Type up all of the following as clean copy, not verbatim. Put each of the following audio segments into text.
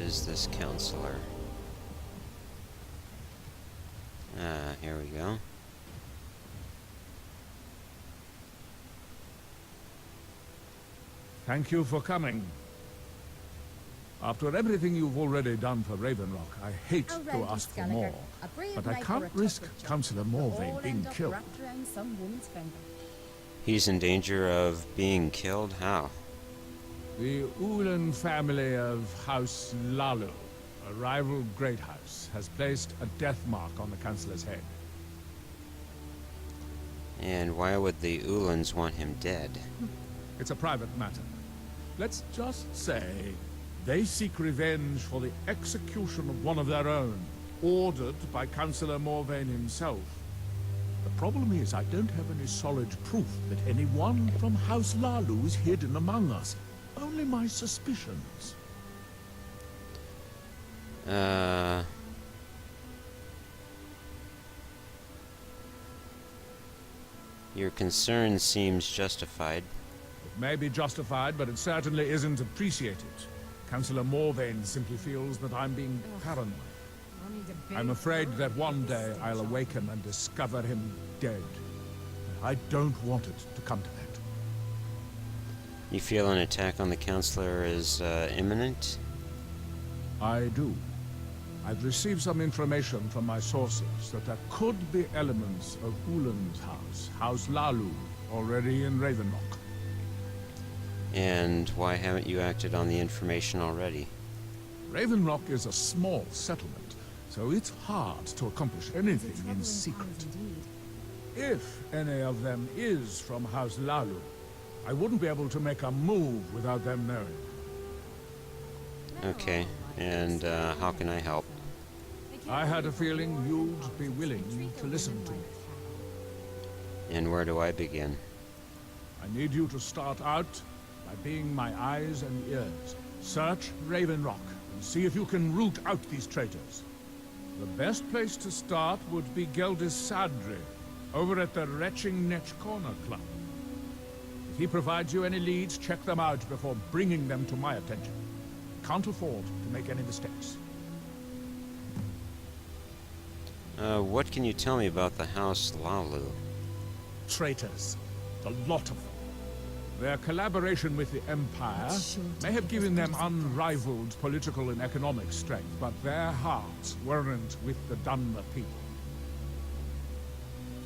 is this counselor? Here we go. Thank you for coming. After everything you've already done for Ravenrock, I hate to ask for more, but I can't risk Councilor Morvayn being killed. He's in danger of being killed? How? The Ulan family of House Lalu, a rival great house, has placed a death mark on the Councilor's head. And why would the Ulans want him dead? It's a private matter. Let's just say they seek revenge for the execution of one of their own, ordered by Councilor Morvayn himself. The problem is I don't have any solid proof that anyone from House Lalu is hidden among us. Only my suspicions. Your concern seems justified. It may be justified, but it certainly isn't appreciated. Councilor Morvayn simply feels that I'm being paranoid. I'm afraid that one day I'll awaken and discover him dead. I don't want it to come to that. You feel an attack on the counselor is imminent? I do. I've received some information from my sources that there could be elements of Ulan's house, House Lalu, already in Ravenrock. And why haven't you acted on the information already? Ravenrock is a small settlement, so it's hard to accomplish anything in secret. If any of them is from House Lalu, I wouldn't be able to make a move without them knowing. Okay, and how can I help? I had a feeling you'd be willing to listen to me. And where do I begin? I need you to start out by being my eyes and ears. Search Ravenrock and see if you can root out these traitors. The best place to start would be Geldis Sadri, over at the Retching Netch Corner Club. If he provides you any leads, check them out before bringing them to my attention. Can't afford to make any mistakes. What can you tell me about the House Lalu? Traitors. The lot of them. Their collaboration with the Empire may have given them unrivaled political and economic strength, but their hearts weren't with the Dunmer people.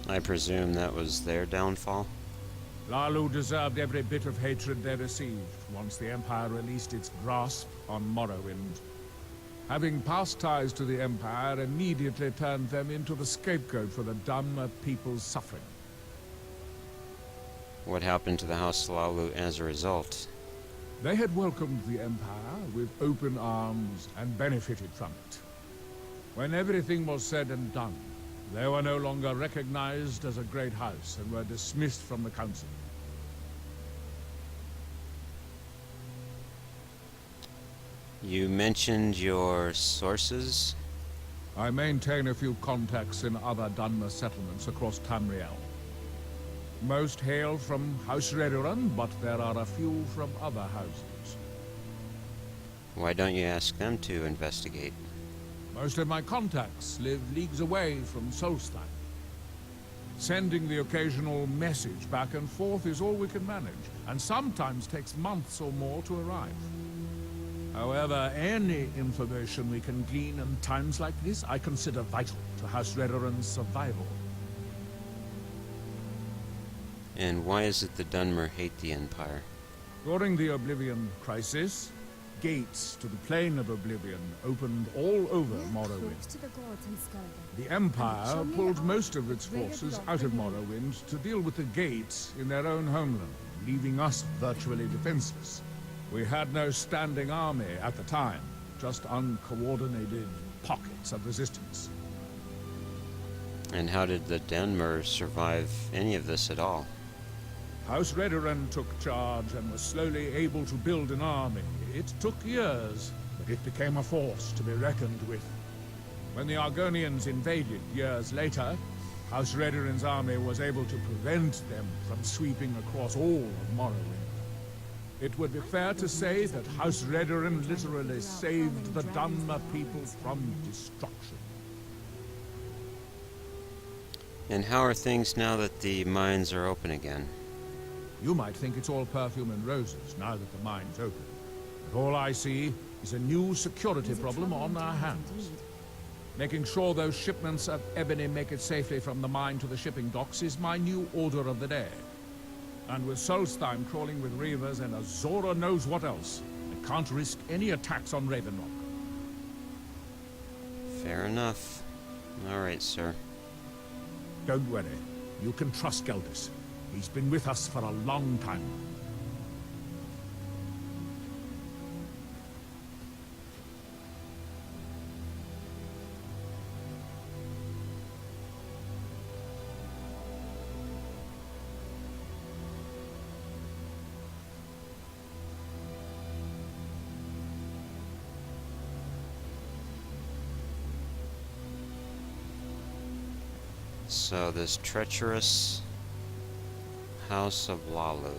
I presume that was their downfall? Lalu deserved every bit of hatred they received once the Empire released its grasp on Morrowind. Having past ties to the Empire immediately turned them into the scapegoat for the Dunmer people's suffering. What happened to the House Lalu as a result? They had welcomed the Empire with open arms and benefited from it. When everything was said and done, they were no longer recognized as a great house and were dismissed from the council. You mentioned your sources? I maintain a few contacts in other Dunmer settlements across Tamriel. Most hail from House Redoran, but there are a few from other houses. Why don't you ask them to investigate? Most of my contacts live leagues away from Solstein. Sending the occasional message back and forth is all we can manage, and sometimes takes months or more to arrive. However, any information we can glean in times like this, I consider vital to House Redoran's survival. And why is it the Dunmer hate the Empire? During the Oblivion Crisis, gates to the Plane of Oblivion opened all over Morrowind. The Empire pulled most of its forces out of Morrowind to deal with the gates in their own homeland, leaving us virtually defenseless. We had no standing army at the time, just uncoordinated pockets of resistance. And how did the Dunmer survive any of this at all? House Redoran took charge and was slowly able to build an army. It took years, but it became a force to be reckoned with. When the Argonians invaded years later, House Redoran's army was able to prevent them from sweeping across all of Morrowind. It would be fair to say that House Redoran literally saved the Dunmer people from destruction. And how are things now that the mines are open again? You might think it's all perfume and roses now that the mine's open. But all I see is a new security problem on our hands. Making sure those shipments of ebony make it safely from the mine to the shipping docks is my new order of the day. And with Solstheim crawling with reavers and Azora knows what else, I can't risk any attacks on Raven Rock. Fair enough. Alright, sir. Don't worry. You can trust Geldis. He's been with us for a long time. So this treacherous House of Lalu.